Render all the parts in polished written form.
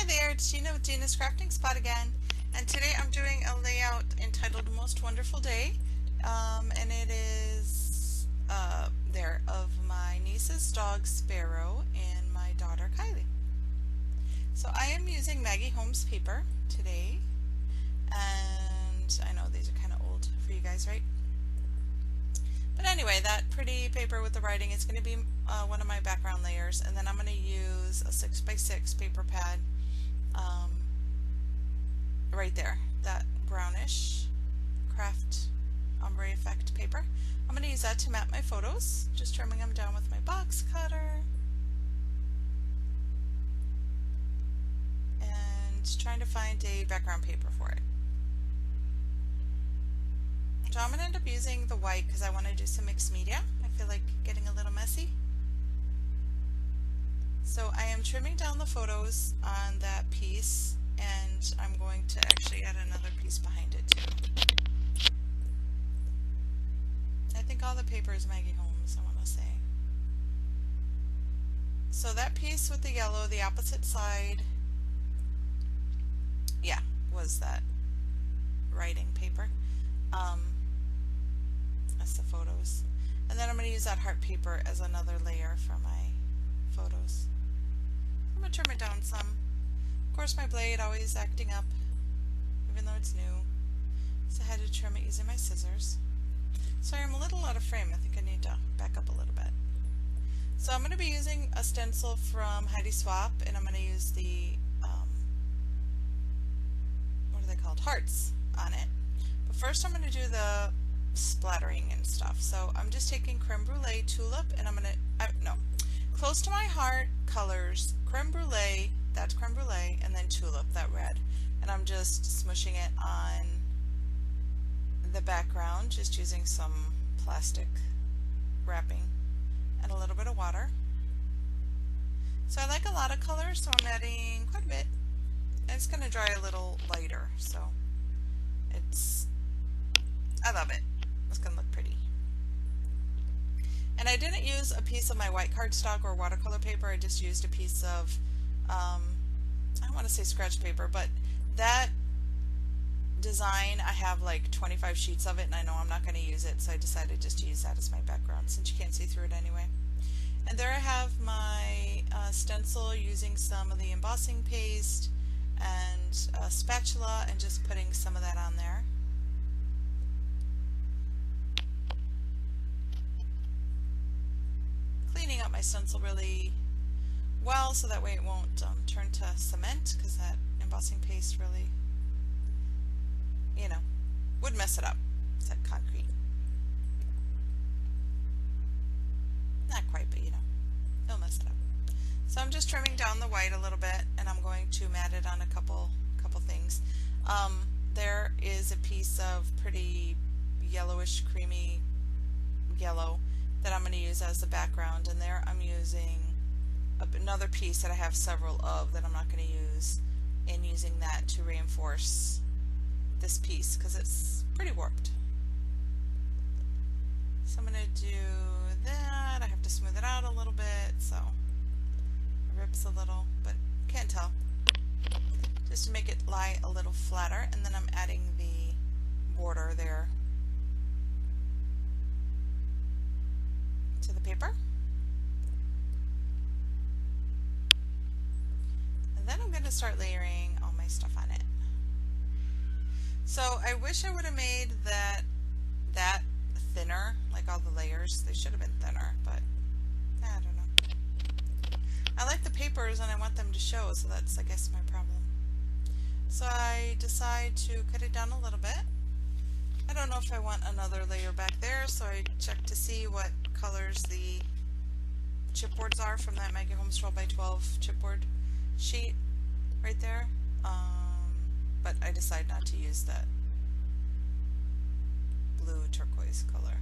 there, it's Gina with Gina's Crafting Spot again, and today I'm doing a layout entitled Most Wonderful Day, and it is there of my niece's dog Sparrow and my daughter Kylie. So I am using Maggie Holmes paper today, and I know these are kind of old for you guys, right? But anyway, that pretty paper with the writing is going to be one of my background layers, and then I'm going to use a 6x6 paper pad right there, that brownish craft ombre effect paper. I'm going to use that to map my photos, just trimming them down with my box cutter and trying to find a background paper for it. So I'm going to end up using the white because I want to do some mixed media. I feel like getting a little messy. So I am trimming down the photos on that piece, and I'm going to actually add another piece behind it too. I think all the paper is Maggie Holmes, I want to say. So that piece with the yellow, the opposite side, yeah, was that writing paper. That's the photos. And then I'm going to use that heart paper as another layer for my photos. I'm going to trim it down some. Of course my blade always acting up, even though it's new. So I had to trim it using my scissors. Sorry, I'm a little out of frame. I think I need to back up a little bit. So I'm going to be using a stencil from Heidi Swap, and I'm going to use the, what are they called? Hearts on it. But first I'm going to do the splattering and stuff. So I'm just taking creme brulee, tulip, and I'm going to, no, close to my heart colors, creme brulee, that's creme brulee, and then tulip, that red. And I'm just smushing it on the background, just using some plastic wrapping and a little bit of water. So I like a lot of colors, so I'm adding quite a bit. And it's going to dry a little lighter, so I love it. It's going to look pretty. And I didn't use a piece of my white cardstock or watercolor paper. I just used a piece of, I don't want to say scratch paper, but that design, I have like 25 sheets of it, and I know I'm not going to use it, so I decided just to use that as my background since you can't see through it anyway. And there I have my stencil using some of the embossing paste and a spatula and just putting some of that on there. Cleaning up my stencil really well so that way it won't turn to cement, because that embossing paste really, you know, would mess it up. It's like concrete. Not quite, but you know, it'll mess it up. So I'm just trimming down the white a little bit, and I'm going to mat it on a couple things. There is a piece of pretty yellowish, creamy yellow that I'm going to use as the background, and there I'm using another piece that I have several of that I'm not going to use, and using that to reinforce this piece because it's pretty warped. So I'm going to do that. I have to smooth it out a little bit, so it rips a little, but can't tell. Just to make it lie a little flatter, and then I'm adding the border there to the paper. And then I'm going to start layering all my stuff on it. So I wish I would have made that thinner, like all the layers. They should have been thinner, but I don't know. I like the papers and I want them to show, so that's, I guess, my problem. So I decide to cut it down a little bit. I don't know if I want another layer back there, so I check to see what colors the chipboards are from that Maggie Holmes 12x12 chipboard sheet right there. But I decide not to use that blue turquoise color.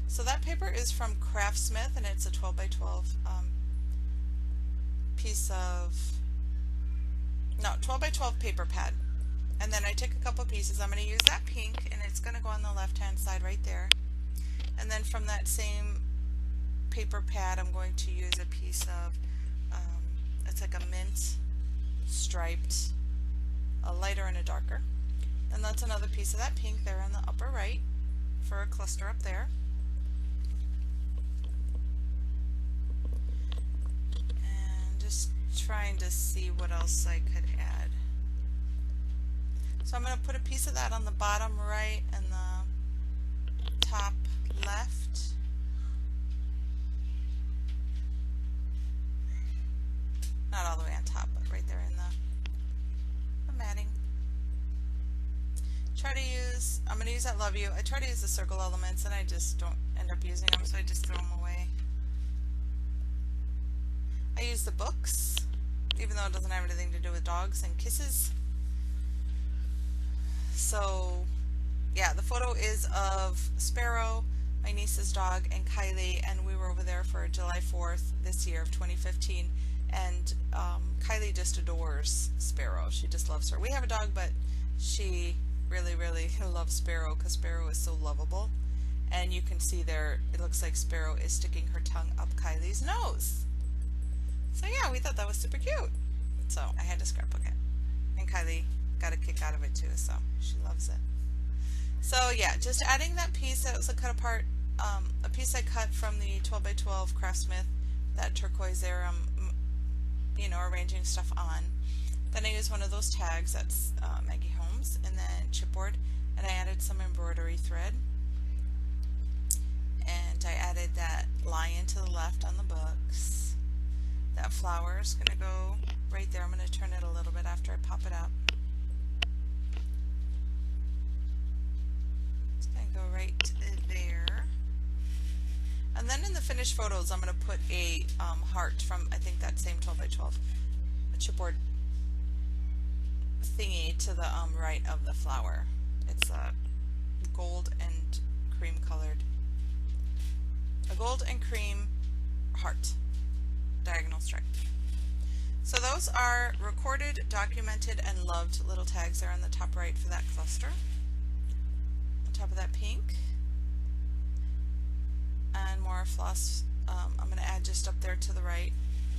So that paper is from Craftsmith, and it's a 12x12 piece of, no, 12x12 paper pad. And then I take a couple pieces. I'm going to use that pink, and it's going to go on the left hand side right there. And then from that same paper pad I'm going to use a piece of, it's like a mint striped, a lighter and a darker. And that's another piece of that pink there in the upper right for a cluster up there. And just trying to see what else I could add. So I'm going to put a piece of that on the bottom right and the top left. Not all the way on top, but right there in the matting. I'm going to use that Love You. I try to use the circle elements and I just don't end up using them, so I just throw them away. I use the books, even though it doesn't have anything to do with dogs and kisses. So yeah, the photo is of Sparrow, my niece's dog, and Kylie, and we were over there for July 4th this year of 2015, and Kylie just adores Sparrow. She just loves her. We have a dog, but she really, really loves Sparrow because Sparrow is so lovable. And you can see there, it looks like Sparrow is sticking her tongue up Kylie's nose. So yeah, we thought that was super cute. So I had to scrapbook it. And Kylie got a kick out of it too, so she loves it. So yeah, just adding that piece that was a cut apart, a piece I cut from the 12x12 Craftsmith, that turquoise there, you know, arranging stuff on. Then I used one of those tags, that's Maggie Holmes, and then chipboard, and I added some embroidery thread. And I added that lion to the left on the books. That flower is going to go right there. I'm going to turn it a little bit after I pop it up. It's going to go right there. And then in the finished photos, I'm going to put a heart from, I think, that same 12x12 chipboard thingy to the right of the flower. It's a gold and cream colored, a gold and cream heart, diagonal stripe. So those are recorded, documented, and loved little tags there on the top right for that cluster. On top of that pink. And more floss I'm going to add just up there to the right.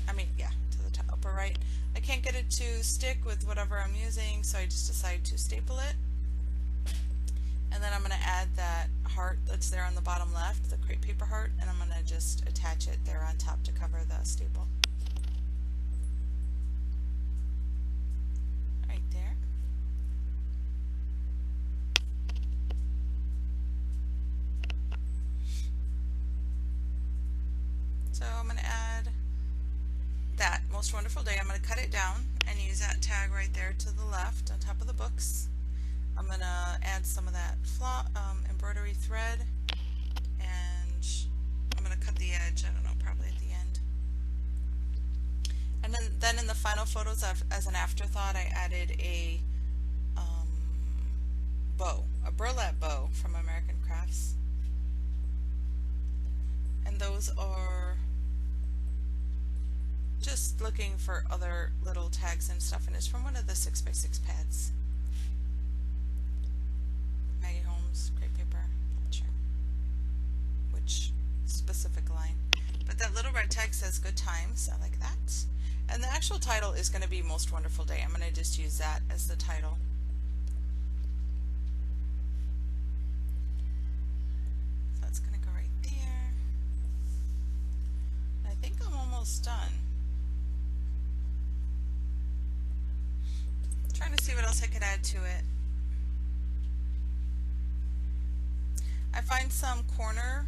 I mean, yeah, to the top, upper right. I can't get it to stick with whatever I'm using, so I just decide to staple it. And then I'm going to add that heart that's there on the bottom left, the crepe paper heart, and I'm going to just attach it there on top to cover the staple. Right there. So I'm going to add that Most Wonderful Day. I'm going to cut it down and use that tag right there to the left on top of the books. I'm going to add some of that embroidery thread, and I'm going to cut the edge, I don't know, probably at the end. And then in the final photos, as an afterthought, I added a bow, a burlap bow from American Crafts. And those are just looking for other little tags and stuff, and it's from one of the 6x6 pads. Maggie Holmes, crepe paper, not sure which specific line. But that little red tag says Good Times, I like that. And the actual title is going to be Most Wonderful Day. I'm going to just use that as the title. So that's going to go right there. And I think I'm almost done. Trying to see what else I could add to it. I find some corner,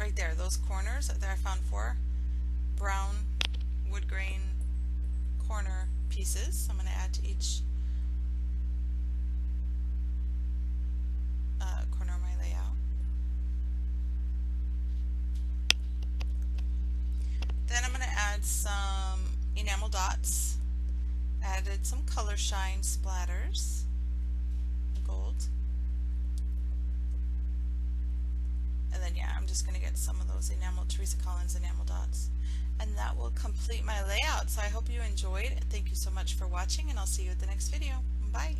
right there, those corners that I found 4 brown wood grain corner pieces. I'm going to add to each corner of my layout. Then I'm going to add some enamel dots. Added some color shine splatters, gold. And then yeah, I'm just going to get some of those Teresa Collins enamel dots. And that will complete my layout. So I hope you enjoyed. Thank you so much for watching, and I'll see you at the next video. Bye.